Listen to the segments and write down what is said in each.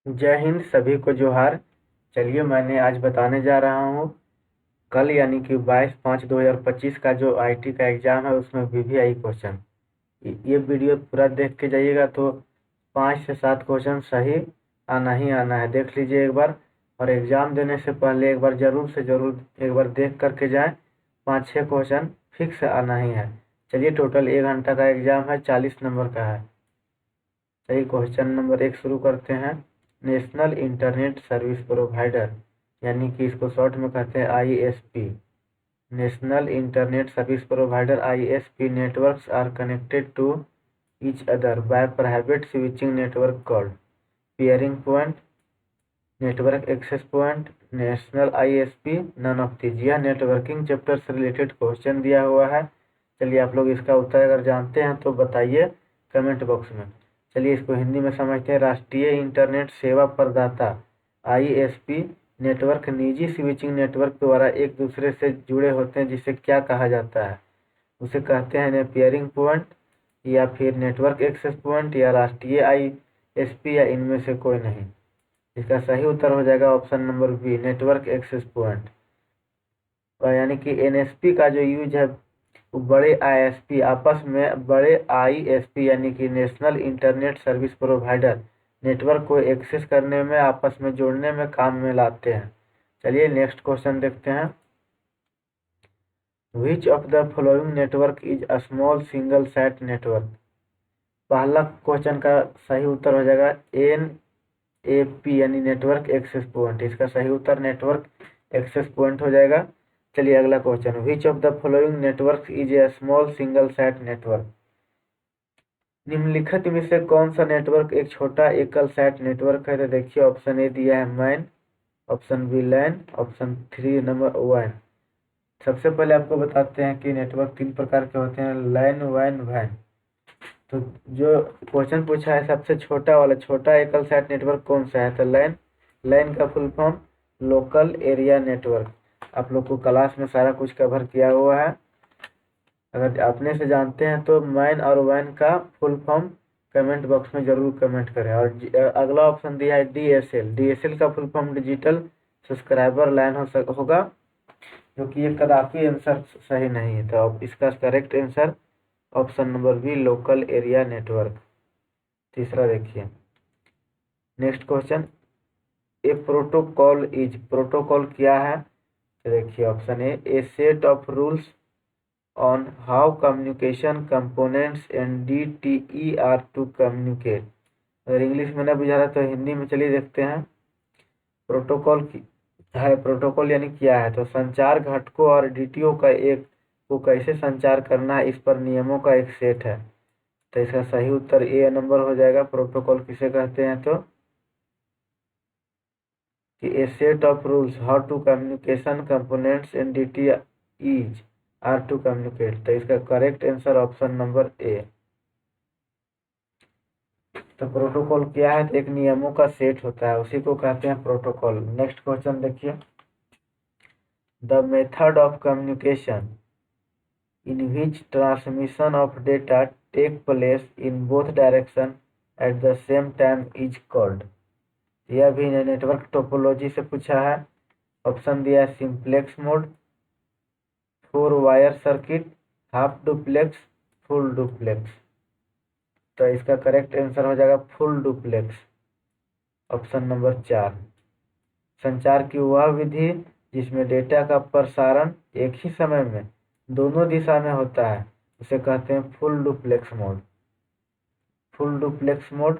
जय हिंद, सभी को जोहार। चलिए, मैंने आज बताने जा रहा हूँ। कल यानी कि 22/5/2025 का जो आईटी का एग्ज़ाम है उसमें वीवीआई क्वेश्चन। ये वीडियो पूरा देख के जाइएगा तो 5 से 7 क्वेश्चन सही आना ही आना है। देख लीजिए एक बार, और एग्ज़ाम देने से पहले एक बार ज़रूर से ज़रूर एक बार देख करके जाएं। 5-6 क्वेश्चन फिक्स आना ही है। चलिए, टोटल 1 घंटा का एग्ज़ाम है, 40 नंबर का है। चलिए, क्वेश्चन नंबर 1 शुरू करते हैं। नेशनल इंटरनेट सर्विस प्रोवाइडर, यानी कि इसको शॉर्ट में कहते हैं ISP. National internet service provider ISP networks are connected to each other by private switching network called peering point, network access point, national ISP, none of these। यह networking chapter से related question दिया हुआ है। चलिए, आप लोग इसका उत्तर अगर जानते हैं तो बताइए कमेंट बॉक्स में। चलिए, इसको हिंदी में समझते हैं। राष्ट्रीय इंटरनेट सेवा प्रदाता आईएसपी नेटवर्क निजी स्विचिंग नेटवर्क द्वारा एक दूसरे से जुड़े होते हैं, जिसे क्या कहा जाता है? उसे कहते हैं पेयरिंग पॉइंट, या फिर नेटवर्क एक्सेस पॉइंट, या राष्ट्रीय आईएसपी, या इनमें से कोई नहीं। इसका सही उत्तर हो जाएगा option number B, network access point. यानी कि एनएसपी का जो यूज है, वो बड़े आईएसपी आपस में, बड़े आईएसपी यानी कि national internet service provider, network को एक्सेस करने में, आपस में जोड़ने में काम में लाते हैं। चलिए, नेक्स्ट क्वेश्चन देखते हैं। Which of the following network is a small single set network? पहला क्वेश्चन का सही उत्तर हो जाएगा एनएपी, यानी नेटवर्क एक्सेस पॉइंट। इसका सही उत्तर नेटवर्क एक्सेस पॉइंट हो जाएगा। चलिए, अगला question. Which of the following network is a small single set network? निम्नलिखित में से कौन सा नेटवर्क एक छोटा एकल सेट नेटवर्क है? तो देखिए, ऑप्शन ए दिया है मैन, ऑप्शन बी लैन, ऑप्शन 3 नंबर वैन। सबसे पहले आपको बताते हैं कि नेटवर्क 3 प्रकार के होते हैं, लैन, वैन, वैन। तो जो क्वेश्चन पूछा है, सबसे छोटा वाला छोटा एकल साइट नेटवर्क कौन सा है? तो लैन। लैन का full form local area network. आप लोग को क्लास में सारा कुछ कवर किया हुआ है। अगर अपने से जानते हैं तो मैन और वैन का फुल फॉर्म कमेंट बॉक्स में जरूर कमेंट करें। और अगला ऑप्शन दिया है डीएसएल। डीएसएल का full form digital subscriber line होगा, क्योंकि ये कदापि आंसर सही नहीं है। तो अब इसका correct answer option number B, local area network. तीसरा देखिए, next question. A protocol is, protocol क्या है? तो देखिए, option A set of rules on how communication components and DTE are to communicate. अगर इंग्लिश में ना बुझा रहा तो हिंदी में चलिए देखते हैं। प्रोटोकॉल है, प्रोटोकॉल यानी क्या है? तो संचार घटकों और डीटीओ का एक को कैसे संचार करना है, इस पर नियमों का एक सेट है। तो इसका सही उत्तर ए नंबर हो जाएगा। प्रोटोकॉल किसे कहते हैं? तो कि a set of rules how to communication components and DTEs are to communicate. तो इसका correct answer option number A. तो प्रोटोकॉल क्या है? तो एक नियमों का सेट होता है, उसी को कहते हैं प्रोटोकॉल। नेक्स्ट क्वेश्चन देखिए। The method of communication in which transmission of data take place in both direction at the same time is called। यह भी नेटवर्क टोपोलॉजी से पूछा है। ऑप्शन दिया है simplex mode, 4 wire circuit, half duplex, full duplex. तो इसका correct answer हो जाएगा फुल डुप्लेक्स, ऑप्शन नंबर 4। संचार की वह विधि जिसमें डेटा का प्रसारण एक ही समय में दोनों दिशा में होता है, उसे कहते हैं full duplex mode. Full duplex mode.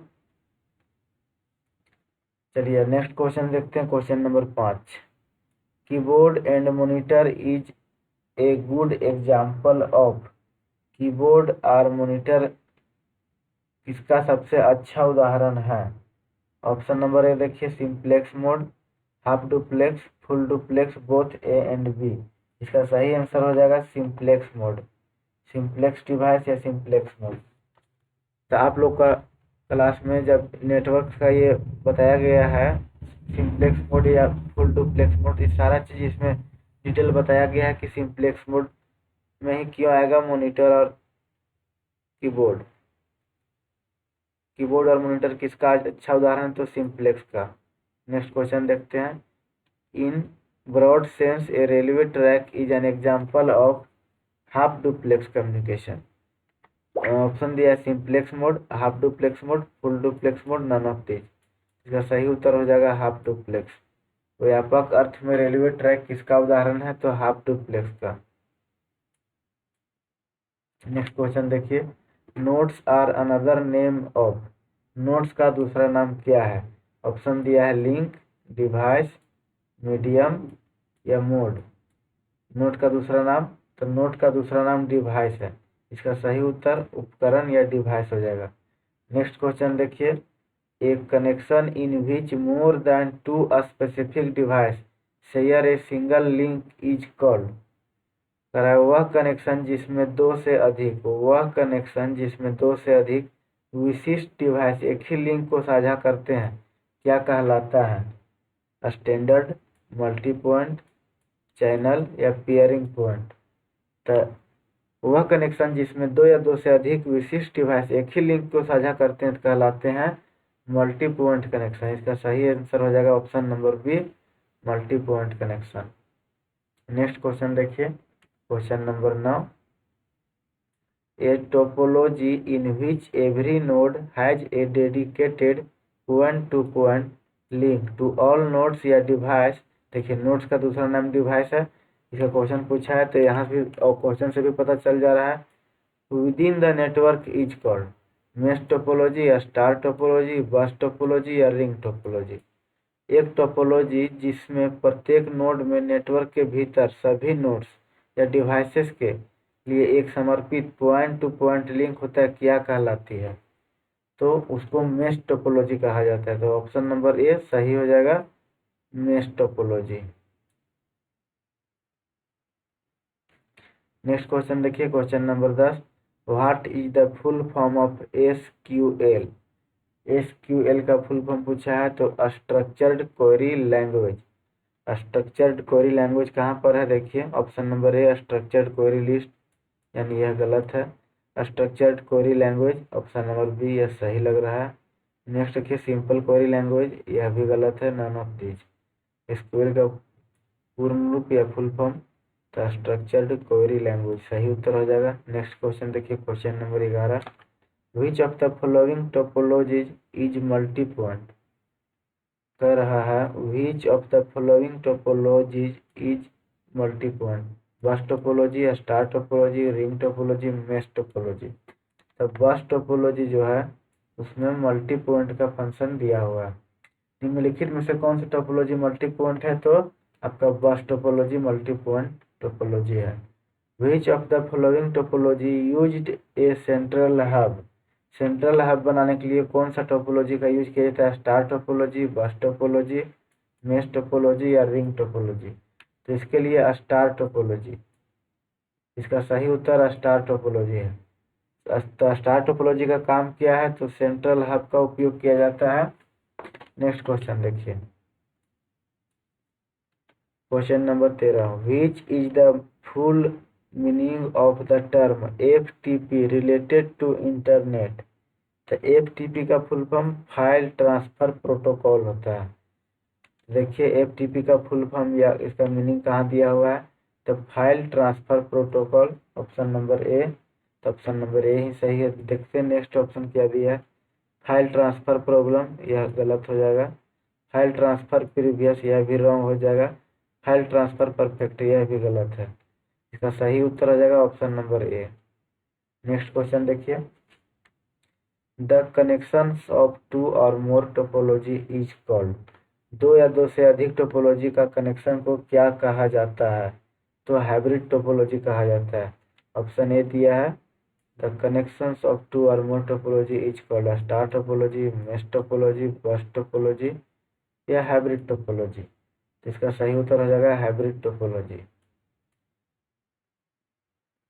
चलिए, नेक्स्ट क्वेश्चन देखते हैं। Question number 5। Keyboard and monitor is a good example of. Keyboard और मॉनिटर किसका सबसे अच्छा उदाहरण है? ऑप्शन नंबर ए देखिए, simplex mode, half duplex, full duplex, both A and B. इसका सही आंसर हो जाएगा सिंप्लेक्स मोड, सिंप्लेक्स डिवाइस या सिंप्लेक्स मोड। तो आप लोग का क्लास में जब नेटवर्क का ये बताया गया है, सिंप्लेक्स मोड या फुल डुप्लेक्स मोड, ये सारा चीज़ इसमें डिटेल बताया गया है कि सिंप्लेक्स मोड में ही क्यों आएगा मॉनिटर और कीबोर्ड। कीबोर्ड और मॉनिटर किसका अच्छा उदाहरण है? तो सिंप्लेक्स का। नेक्स्ट क्वेश्चन देखते हैं। In broad sense a railway track is an example of half duplex communication. Option दिया है simplex mode, half duplex mode, full duplex mode, none of this. इसका सही उत्तर हो जाएगा हाफ डुप्लेक्स। व्यापक अर्थ में रेलवे ट्रैक किसका उदाहरण है? तो हाफ डुप्लेक्स का। नेक्स्ट क्वेश्चन देखिए। Nodes are another name of. Nodes का दूसरा नाम क्या है? ऑप्शन दिया है लिंक, डिवाइस, मीडियम या मोड। नोड का दूसरा नाम, तो नोड का दूसरा नाम डिवाइस है। इसका सही उत्तर उपकरण या डिवाइस हो जाएगा। नेक्स्ट क्वेश्चन देखिए। A connection in which more than two a specific device share a single link is called. वह कनेक्शन जिसमें दो से अधिक विशिष्ट डिवाइस एक ही लिंक को साझा करते हैं क्या कहलाता है? स्टैंडर्ड, मल्टी पॉइंट, चैनल या पेयरिंग पॉइंट। तो वह कनेक्शन जिसमें दो या दो से अधिक विशिष्ट डिवाइस एक ही लिंक को साझा करते हैं कहलाते हैं मल्टी पॉइंट कनेक्शन। इसका सही आंसर हो जाएगा option number B, multi point connection. Next question देखिए, question number 9। A topology in which every node has a dedicated point to point link to all nodes या डिवाइस। देखिए nodes का दूसरा नाम डिवाइस है। इसका क्वेश्चन पूछा है तो यहाँ भी और क्वेश्चन से भी पता चल जा रहा है। Within the network is called mesh topology या स्टार टोपोलॉजी, बस टोपोलॉजी या रिंग टोपोलॉजी। एक टोपोलॉजी जिसमें प्रत्येक नोड में नेटवर्क के भीतर सभी नोड्स या डिवाइसेस के लिए एक समर्पित पॉइंट टू पॉइंट लिंक होता है क्या कहलाती है? तो उसको मेश टोपोलॉजी कहा जाता है। तो ऑप्शन नंबर ए सही हो जाएगा, मेश टोपोलॉजी। नेक्स्ट क्वेश्चन देखिए, question number 10। What is the full form of SQL. SQL का फुल फॉर्म पूछा है तो structured query language. Structured query language कहाँ पर है? देखिए option number A structured query list, यानी यह गलत है। Structured query language option number B, यह सही लग रहा है। नेक्स्ट देखिए सिंपल क्वेरी लैंग्वेज, यह भी गलत है, नन ऑफ दीज। एसक्यूएल का पूर्ण रूप या फुल फॉर्म तो स्ट्रक्चर्ड क्वेरी लैंग्वेज सही उत्तर हो जाएगा। नेक्स्ट क्वेश्चन देखिए, question number 11। Which of the following topologies is multi point. कह रहा है विच of the following topologies is multi point. बस topology, star topology, ring topology, mesh topology. तो बस टोपोलॉजी जो है उसमें मल्टी पॉइंट का फंक्शन दिया हुआ है। निम्नलिखित में से कौन सी टोपोलॉजी मल्टी पॉइंट है? तो आपका बस टोपोलॉजी मल्टी पॉइंट टोपोलॉजी है। विच of the following topology used A central hub. Central hub बनाने के लिए कौन सा टोपोलॉजी का यूज किया जाता है? Star topology, bus topology, mesh topology या रिंग टोपोलॉजी। तो इसके लिए स्टार टोपोलॉजी। इसका सही उत्तर स्टार टोपोलॉजी है। तो स्टार टोपोलॉजी का काम क्या है? तो सेंट्रल हब का उपयोग किया जाता है। नेक्स्ट क्वेश्चन देखिए, question number 13। Which is the full meaning of the term FTP related to internet. तो FTP का full form file transfer protocol होता है। देखिए FTP का फुल फॉर्म या इसका मीनिंग कहाँ दिया हुआ है? तो file transfer protocol, option number A. तो ऑप्शन नंबर ए ही सही है। देखते हैं नेक्स्ट ऑप्शन क्या दिया है। फाइल ट्रांसफर प्रॉब्लम, यह गलत हो जाएगा। फाइल ट्रांसफर प्रीवियस, यह भी रॉन्ग हो जाएगा। फाइल ट्रांसफर परफेक्ट, यह भी गलत है। इसका सही उत्तर हो जाएगा ऑप्शन नंबर ए। नेक्स्ट क्वेश्चन देखिए। The connections of two or more topology is called. दो या दो से अधिक टोपोलॉजी का कनेक्शन को क्या कहा जाता है? तो हाइब्रिड टोपोलॉजी कहा जाता है। ऑप्शन ए दिया है the connections of two or more topology is called star topology, mesh topology, bus topology या हाइब्रिड टोपोलॉजी। तो इसका सही उत्तर हो जाएगा हाइब्रिड टोपोलॉजी।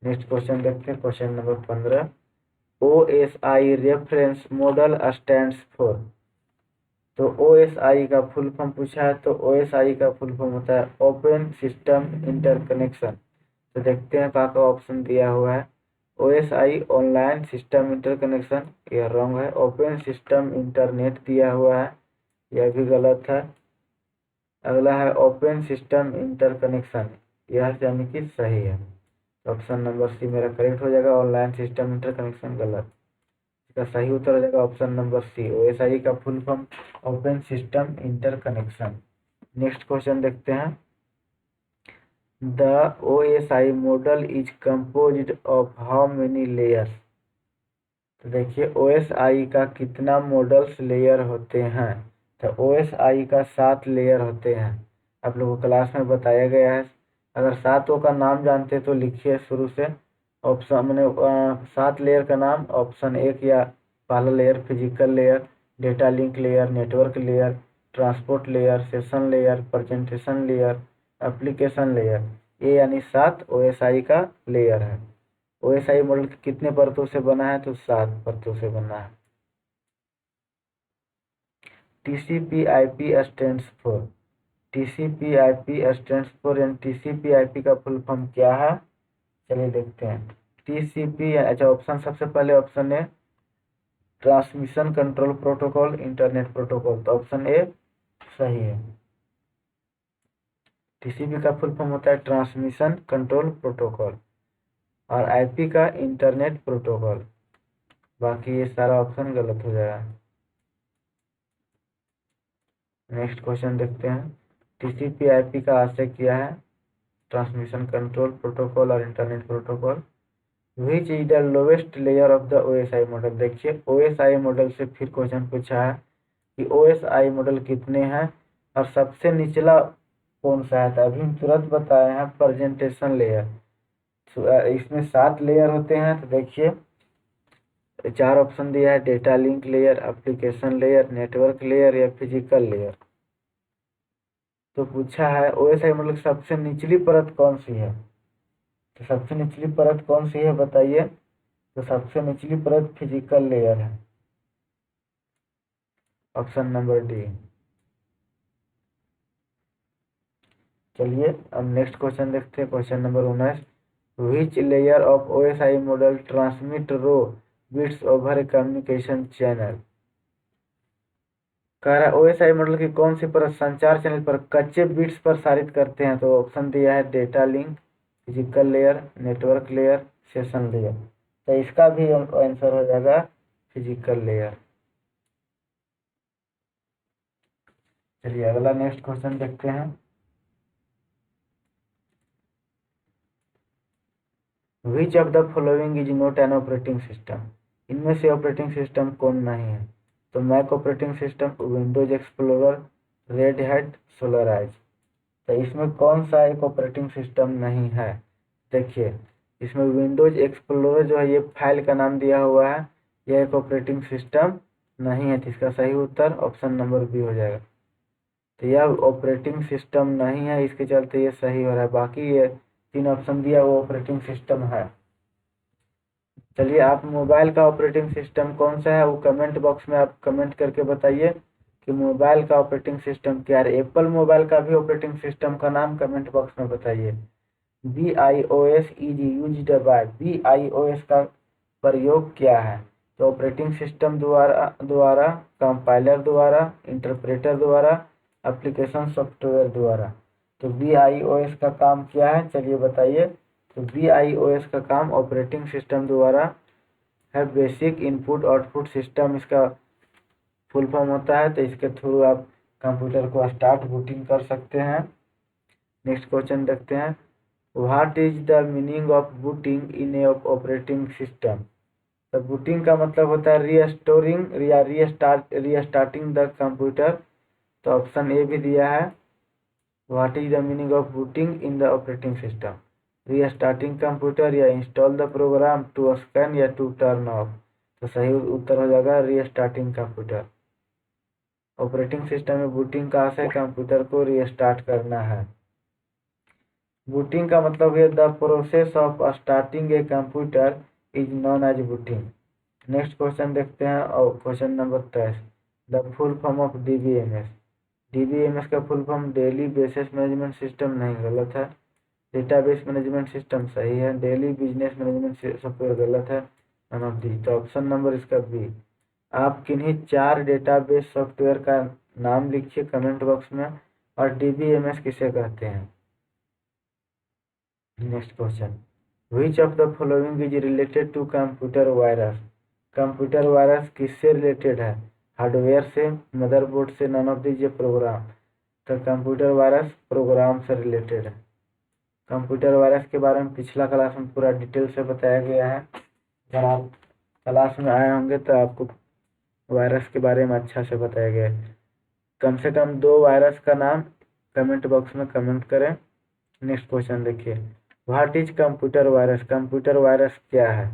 नेक्स्ट क्वेश्चन देखते हैं, question number 15। OSI reference model stands for. तो OSI का फुल फॉर्म पूछा है तो OSI का फुल फॉर्म होता है ओपन सिस्टम इंटरकनेक्शन। तो देखते हैं कहाँ का ऑप्शन दिया हुआ है। OSI ऑनलाइन सिस्टम इंटरकनेक्शन, यह रॉन्ग है। ओपन सिस्टम इंटरनेट दिया हुआ है, यह भी गलत है। अगला है ओपन सिस्टम इंटरकनेक्शन, यह यानी कि सही है। ऑप्शन नंबर सी मेरा करेक्ट हो जाएगा। ऑनलाइन सिस्टम इंटरकनेक्शन गलत। इसका सही उत्तर हो जाएगा ऑप्शन नंबर सी। OSI का full form open system interconnection. Next question देखते हैं। The OSI model is composed of how many layers. तो देखिए OSI का कितना मॉडल्स लेयर होते हैं। तो OSI का 7 लेयर होते हैं, आप लोगों को क्लास में बताया गया है। अगर सातों का नाम जानते तो लिखिए शुरू से। ऑप्शन मैंने 7 लेयर का नाम। ऑप्शन 1 या पहला layer physical layer, data link layer, network layer, transport layer, session layer, presentation layer, application layer. ये यानी 7 OSI का लेयर है। OSI मॉडल कितने परतों से बना है, तो 7 परतों से बना है। TCP/IP stands for. TCP/IP stands for यानी TCP/IP का फुल फॉर्म क्या है, चलिए देखते हैं। TCP, अच्छा ऑप्शन सबसे पहले option A transmission control protocol internet protocol, तो ऑप्शन ए सही है। TCP का फुल फॉर्म होता है ट्रांसमिशन कंट्रोल प्रोटोकॉल और IP का इंटरनेट प्रोटोकॉल। बाकी ये सारा ऑप्शन गलत हो जाएगा। नेक्स्ट क्वेश्चन देखते हैं। TCP/IP का आशय क्या है, ट्रांसमिशन कंट्रोल प्रोटोकॉल और internet protocol. Which is the lowest layer of the OSI model. देखिए OSI मॉडल से फिर क्वेश्चन पूछा है कि OSI मॉडल कितने हैं और सबसे निचला कौन सा है। तो अभी हम तुरंत बताए हैं प्रेजेंटेशन लेयर। इसमें 7 लेयर होते हैं। तो देखिए 4 ऑप्शन दिया है, data link layer, application layer, network layer या फिजिकल लेयर। तो पूछा है OSI मॉडल की सबसे निचली परत कौन सी है। तो सबसे निचली परत कौन सी है बताइए। तो सबसे निचली परत फिजिकल लेयर है, ऑप्शन नंबर डी। चलिए अब नेक्स्ट क्वेश्चन देखते हैं। Question number 19। Which layer of OSI model transmit raw bits over a communication channel. कह रहा है OSI मॉडल की कौन सी परत संचार चैनल पर कच्चे बिट्स प्रसारित करते हैं। तो ऑप्शन दिया है data link, physical layer, network layer, session layer. तो इसका भी आंसर हो जाएगा फिजिकल लेयर। चलिए अगला नेक्स्ट क्वेश्चन देखते हैं। Which of the following is not an operating system. इनमें से ऑपरेटिंग सिस्टम कौन नहीं है। तो Mac operating system, Windows Explorer, Red Hat, Solaris. तो इसमें कौन सा एक ऑपरेटिंग सिस्टम नहीं है। देखिए इसमें विंडोज एक्सप्लोरर जो है, ये फाइल का नाम दिया हुआ है, यह एक ऑपरेटिंग सिस्टम नहीं है। तो इसका सही उत्तर ऑप्शन नंबर बी हो जाएगा। तो यह ऑपरेटिंग सिस्टम नहीं है, इसके चलते ये सही हो रहा है। बाकी ये 3 ऑप्शन दिया वो ऑपरेटिंग सिस्टम है। चलिए आप मोबाइल का ऑपरेटिंग सिस्टम कौन सा है वो कमेंट बॉक्स में आप कमेंट करके बताइए कि मोबाइल का ऑपरेटिंग सिस्टम क्या है। एप्पल मोबाइल का भी ऑपरेटिंग सिस्टम का नाम कमेंट बॉक्स में बताइए। BIOS is used by. BIOS का प्रयोग क्या है। तो ऑपरेटिंग सिस्टम द्वारा कंपाइलर द्वारा, इंटरप्रेटर द्वारा, एप्लीकेशन सॉफ्टवेयर द्वारा। तो BIOS का काम क्या है, चलिए बताइए। तो BIOS का काम ऑपरेटिंग सिस्टम द्वारा है। बेसिक इनपुट आउटपुट सिस्टम इसका फुल फॉर्म होता है। तो इसके थ्रू आप कंप्यूटर को स्टार्ट बूटिंग कर सकते हैं। नेक्स्ट क्वेश्चन देखते हैं। What is the meaning of booting in a operating system. तो बूटिंग का मतलब होता है रीस्टोरिंग या रीस्टार्टिंग द कंप्यूटर। तो ऑप्शन ए भी दिया है। What is the meaning of booting in the operating system, restarting computer या install the program to scan या टू टर्न ऑफ। तो सही उत्तर हो जाएगा रीस्टार्टिंग कंप्यूटर। ऑपरेटिंग सिस्टम में बूटिंग का आशय कंप्यूटर को रीस्टार्ट करना है। बूटिंग का मतलब है the process of starting a computer is known as booting. Next question देखते हैं और question number 23। The full form of DBMS। DBMS का full form daily basis management system नहीं, गलत है। डेटाबेस मैनेजमेंट सिस्टम सही है, डेली बिजनेस मैनेजमेंट सॉफ्टवेयर गलत है, नन ऑफ दी। तो ऑप्शन नंबर इसका बी। आप किन्हीं 4 डेटाबेस सॉफ्टवेयर का नाम लिखिए कमेंट बॉक्स में, और डीबीएमएस किसे कहते हैं। Next question, which of the following is related to computer virus. Computer virus किससे रिलेटेड है, हार्डवेयर से, मदरबोर्ड से, नन ऑफ दीज, प्रोग्राम। तो कंप्यूटर वायरस प्रोग्राम से रिलेटेड है। कंप्यूटर वायरस के बारे में पिछला क्लास में पूरा डिटेल से बताया गया है, अगर आप क्लास में आए होंगे तो आपको वायरस के बारे में अच्छा से बताया गया है। कम से कम 2 वायरस का नाम कमेंट बॉक्स में कमेंट करें। नेक्स्ट क्वेश्चन देखिए, what is computer virus. Computer virus क्या है।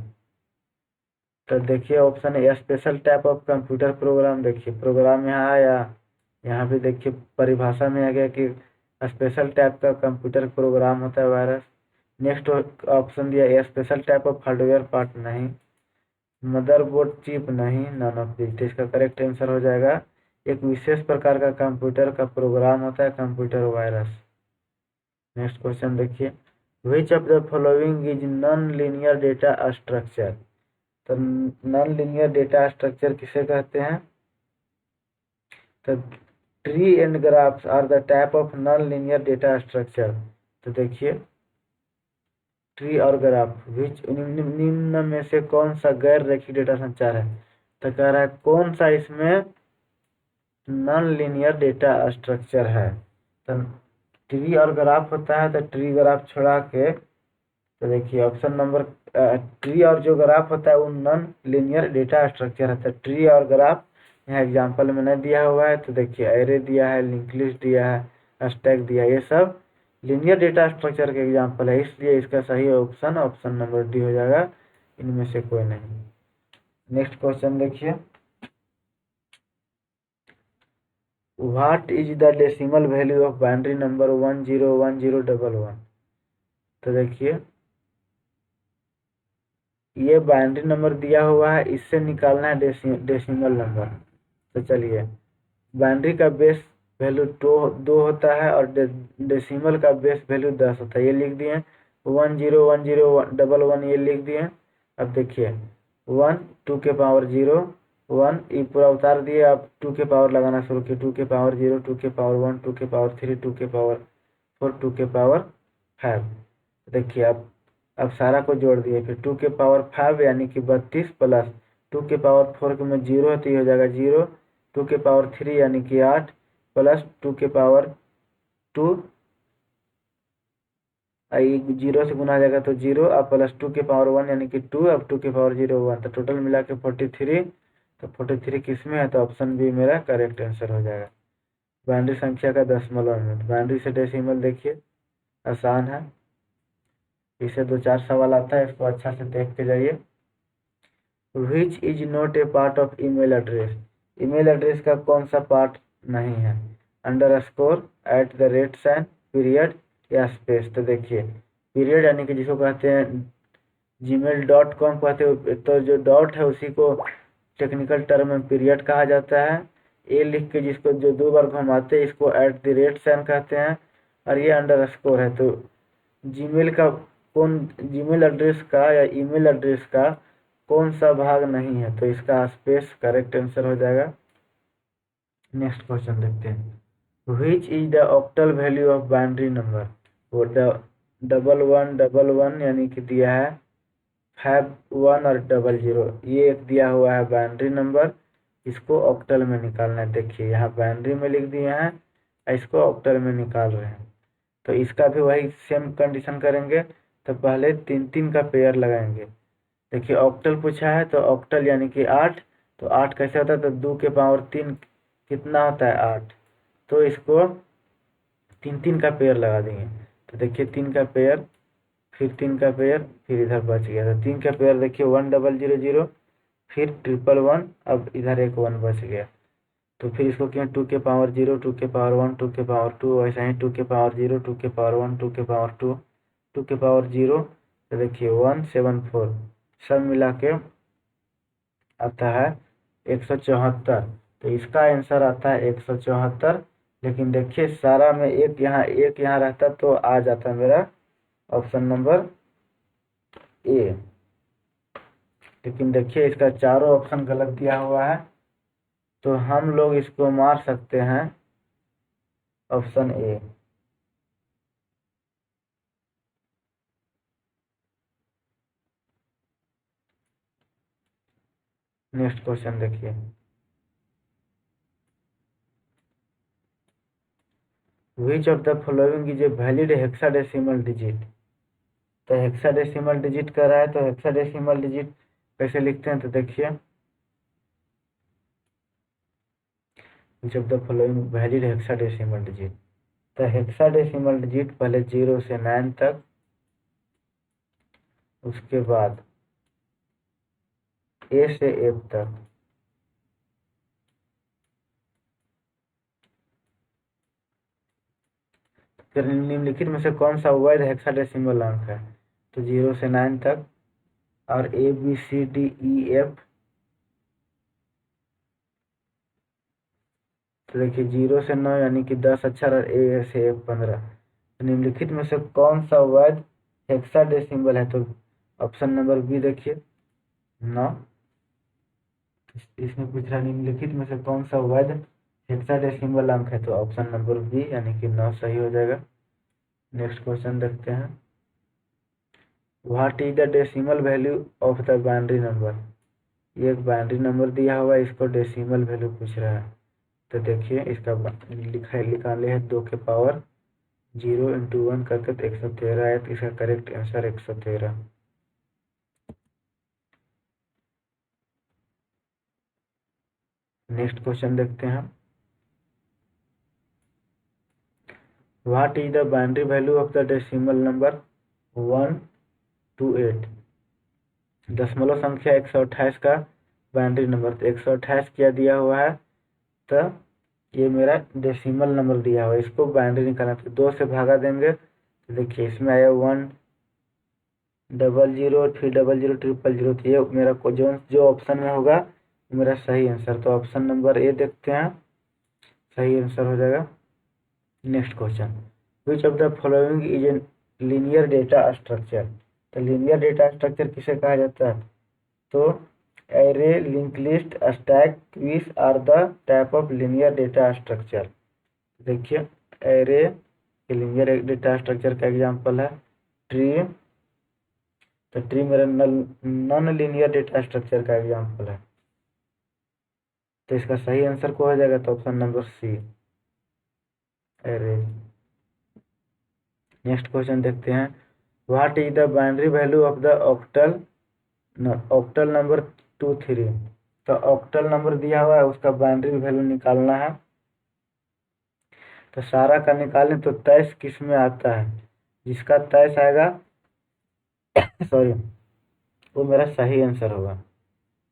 तो देखिए ऑप्शन है special type of computer program. देखिए प्रोग्राम यहाँ आया, यहाँ भी देखिए परिभाषा में आ गया कि स्पेशल टाइप का कंप्यूटर प्रोग्राम होता है वायरस। नेक्स्ट ऑप्शन दिया special type of hardware part नहीं, मदरबोर्ड चिप नहीं, नन ऑफ दिस। इसका करेक्ट आंसर हो जाएगा एक विशेष प्रकार का कंप्यूटर का प्रोग्राम होता है कंप्यूटर वायरस। नेक्स्ट क्वेश्चन देखिए, which of the following is non linear data structure. तो नॉन लीनियर डेटा स्ट्रक्चर किसे कहते हैं। तो tree and graphs are the type of non linear data structure. तो देखिए ट्री और ग्राफ विच निम्न में से कौन सा गैर रेखीय डेटा संचार है। तो कह रहा है कौन सा इसमें नॉन लीनियर डेटा स्ट्रक्चर है। तो ट्री और ग्राफ होता है, तो ट्री ग्राफ छोड़ा के, तो देखिए ऑप्शन नंबर ट्री और जो ग्राफ होता है वो नॉन लीनियर डेटा स्ट्रक्चर है। तो ट्री और ग्राफ यहाँ एग्जांपल में नहीं दिया हुआ है, तो देखिए एरे दिया है, लिंक लिस्ट दिया है, स्टैक दिया है, ये सब लीनियर डेटा स्ट्रक्चर के एग्जांपल है, इसलिए इसका सही ऑप्शन ऑप्शन नंबर डी हो जाएगा, इनमें से कोई नहीं। नेक्स्ट क्वेश्चन देखिए, what is the decimal value of binary number 101011। तो देखिए ये बाइनरी नंबर दिया हुआ है, इससे निकालना है डेसिमल नंबर। तो चलिए बाइनरी का बेस वैल्यू 2 होता है और डेसिमल का बेस वैल्यू 10 होता है, ये लिख दिए। 101011 ये लिख दिए। अब देखिए 1 2 के पावर 0 1, ये पूरा उतार दिए, आप 2 के पावर लगाना शुरू किए, 2 के पावर 0 2 के पावर 1 2 के पावर 3 2 के पावर 4 2 के पावर 5। देखिए अब सारा को जोड़ दिए, फिर 2 के पावर 5 यानी कि 32 प्लस 2 के पावर 4 में 0 है तो ये हो जाएगा 0, 2 के पावर 3 यानी कि 8 प्लस 2 के पावर 2, 0 से गुना जाएगा तो 0, अब प्लस 2 के पावर 1 यानी कि 2, अब 2 के पावर 0 1, तो टोटल मिला के 43। तो 43 किस में है, तो ऑप्शन बी मेरा करेक्ट आंसर हो जाएगा। बाइनरी संख्या का दशमलव में बाइनरी से डेसिमल देखिए आसान है, इसे 2-4 सवाल आता है, इसको अच्छा से देख के जाइए। Which is not a part of email address. Email address का कौन सा पार्ट नहीं है, underscore, at the rate sign, period or space. तो देखिए पीरियड यानी कि जिसको कहते हैं gmail.com कहते हैं, तो जो डॉट है उसी को टेक्निकल टर्म में पीरियड कहा जाता है। ए लिख के जिसको जो 2 बार घुमाते हैं इसको एट द रेट साइन कहते हैं, और ये अंडरस्कोर है। तो जीमेल का जीमेल एड्रेस का या ईमेल एड्रेस का कौन सा भाग नहीं है, तो इसका स्पेस करेक्ट आंसर हो जाएगा। नेक्स्ट क्वेश्चन देखते हैं, विच is the octal value of binary number. वो 1111 यानी कि दिया है 51 और 00, ये एक दिया हुआ है बाइनरी नंबर, इसको ऑक्टल में निकालना है। देखिए यहाँ बाइनरी में लिख दिए हैं, इसको ऑक्टल में निकाल रहे हैं, तो इसका भी वही सेम कंडीशन करेंगे। तो पहले 3-3 का पेयर लगाएंगे। देखिए ऑक्टल पूछा है तो ऑक्टल यानी कि 8, तो 8 कैसे होता है, तो 2 के पावर 3 कितना होता है 8, तो इसको 3-3 का पेयर लगा देंगे। तो देखिए 3 का पेयर, फिर 3 का पेयर, फिर इधर बच गया, तो 3 का पेयर देखिए 1000, फिर 111, अब इधर एक 1 बच गया। तो फिर इसको किया 2 के पावर 0 2 के पावर 1 2 के पावर 2, वैसा ही 2 के पावर 0 2 के पावर 1 2 के पावर 2 2 के पावर 0, तो देखिए 174, सब मिला के आता है 174। तो इसका आंसर आता है 174, लेकिन देखिए सारा में एक यहाँ रहता तो आ जाता मेरा ऑप्शन नंबर ए। लेकिन देखिए इसका चारों ऑप्शन गलत दिया हुआ है, तो हम लोग इसको मार सकते हैं ऑप्शन ए। नेक्स्ट क्वेश्चन देखिए, which of the following is a valid hexadecimal digit. तो हेक्साडेसिमल डिजिट कर रहा है, तो हेक्साडेसिमल डिजिट कैसे लिखते हैं, तो देखिए which of the following valid hexadecimal digit. तो हेक्साडेसिमल डिजिट पहले 0 से 9 तक, उसके बाद ए से एफ तक, फिर निम्नलिखित में से कौन सा वैध हेक्साडेसिमल अंक है, तो 0 से 9 तक, और A B C D E F. तो देखिए 0 से 9 यानी कि 10 अक्षर और ए से एफ 15। तो निम्नलिखित में से कौन सा वैध हेक्साडेसिमल है, तो ऑप्शन नंबर बी देखिए 9। इसमें पूछ रहा है निम्नलिखित में से कौन सा वैध हेक्साडेसिमल अंक है, तो ऑप्शन नंबर बी यानी कि 9 सही हो जाएगा। नेक्स्ट क्वेश्चन देखते हैं, what is the decimal value of the binary number. ये एक बाइनरी नंबर दिया हुआ है, इसको डेसिमल वैल्यू पूछ रहा है। तो देखिए इसका निकाले है 2 के पावर 0 इंटू 1 करके, तो 113 है, तो इसका करेक्ट आंसर 113। नेक्स्ट क्वेश्चन देखते हैं, what is the binary value of the decimal number 128। दशमलव संख्या 128 का बाइनरी नंबर, तो 128 क्या दिया हुआ है, तो ये मेरा डेसिमल नंबर दिया हुआ है, इसको बाइनरी निकालना, तो 2 से भागा देंगे, तो देखिए इसमें आया 100 फिर 000000, तो ये मेरा जो ऑप्शन में होगा मेरा सही आंसर, तो ऑप्शन नंबर ए देखते हैं, सही आंसर हो जाएगा। Next question, which of the following is a linear data structure. तो लीनियर डेटा स्ट्रक्चर किसे कहा जाता है, तो array, link list, stack, queue are the type of linear data structure. देखिए एरे लीनियर डेटा स्ट्रक्चर का एग्जांपल है, tree, तो ट्री मेरा नॉन लीनियर डेटा स्ट्रक्चर का एग्जांपल है, तो इसका सही आंसर को हो जाएगा, तो option number C array. Next question देखते हैं, what is the binary value of the octal number 23। तो ऑक्टल नंबर दिया हुआ है, उसका बाइनरी वैल्यू निकालना है, तो सारा का निकालें तो 23 किस में आता है, जिसका 23 आएगा सॉरी वो मेरा सही आंसर होगा।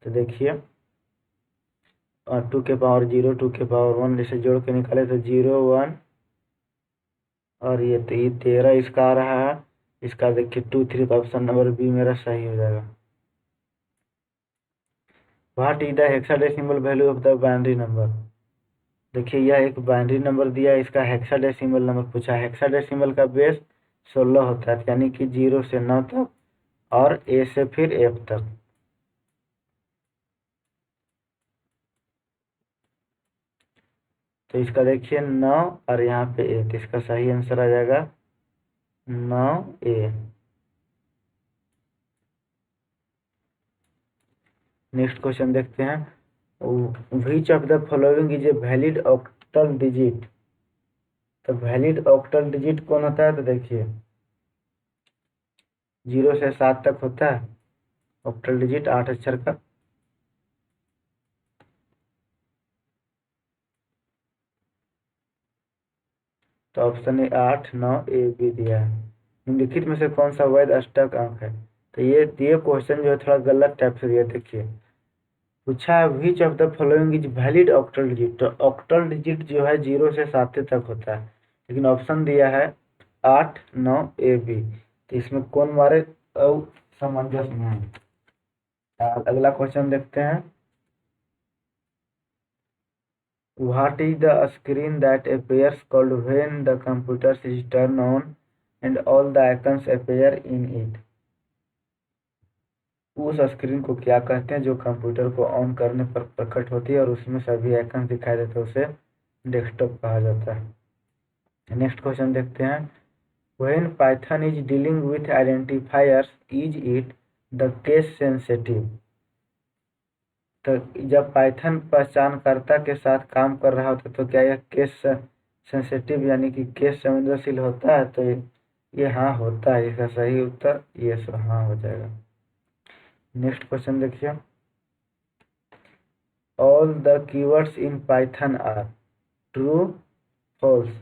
तो देखिए 2 के पावर 0 2 के पावर 1 जैसे जोड़ के निकाले, तो 0 1 और ये 13 इसका आ रहा है, इसका देखिए 2 3, तो ऑप्शन नंबर बी मेरा सही हो जाएगा। What is the hexadecimal value of the binary number. देखिए यह एक बाइनरी नंबर दिया है, इसका हेक्साडेसिमल नंबर पूछा है। हेक्साडेसिमल का बेस 16 होता है, यानी कि 0 से 9 तक और ए से फिर एफ तक। तो इसका देखिए 9 और यहाँ पे ए, तो इसका सही आंसर आ जाएगा 9 ए। नेक्स्ट क्वेश्चन देखते हैं, which of the following is a valid octal digit. तो वैलिड ऑक्टल डिजिट कौन होता है, तो देखिए 0 से 7 तक होता है ऑक्टल डिजिट 8 अक्षर का। तो ऑप्शन ए 8 9 ए बी दिया है। निम्नलिखित में से कौन सा वैध अष्टक अंक है, तो ये क्वेश्चन जो है थोड़ा गलत टाइप से दिया। देखिए पूछा है विच of the following is valid octal digit, तो ऑक्टल डिजिट जो है 0 से 7 तक होता है, लेकिन ऑप्शन दिया है 8 9 ए बी, तो इसमें कौन हमारे सामंजस्य में है। अगला क्वेश्चन देखते हैं, what is the screen that appears called when the computer is turned on and all the icons appear in it। उस स्क्रीन को क्या कहते हैं जो कंप्यूटर को ऑन करने पर प्रकट होती है और उसमें सभी आइकन दिखाई देते हैं, उसे डेस्कटॉप कहा जाता है। नेक्स्ट क्वेश्चन देखते हैं। When Python is dealing with identifiers, is it the case sensitive? तो जब पाइथन पहचानकर्ता के साथ काम कर रहा होता है तो क्या यह केस सेंसिटिव यानी कि केस संवेदनशील होता है? तो ये हाँ होता है। इसका सही उत्तर ये हाँ हो जाएगा। नेक्स्ट क्वेश्चन देखिए। All the keywords in Python are true, false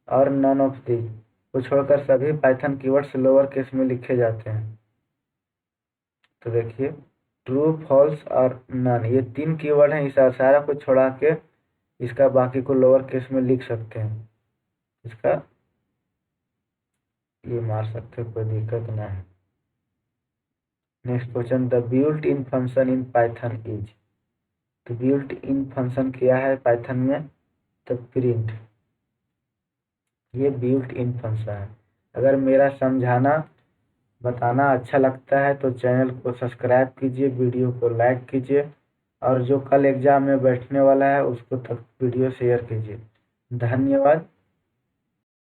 और नन ऑफ दीज को छोड़कर सभी पाइथन कीवर्ड्स लोअर केस में लिखे जाते हैं। तो देखिए ट्रू, फॉल्स और नन ये 3 कीवर्ड हैं। इस सारा को छोड़ा के इसका बाकी को लोअर केस में लिख सकते हैं। इसका ये मार सकते हैं, कोई दिक्कत ना है। Next question. The built in function in Python is. तो बिल्ट इन फंक्शन क्या है पाइथन में? तो प्रिंट। ये बिल्ट इन फंक्शन है। अगर मेरा समझाना बताना अच्छा लगता है तो चैनल को सब्सक्राइब कीजिए, वीडियो को लाइक कीजिए और जो कल एग्जाम में बैठने वाला है उसको तक वीडियो शेयर कीजिए। धन्यवाद।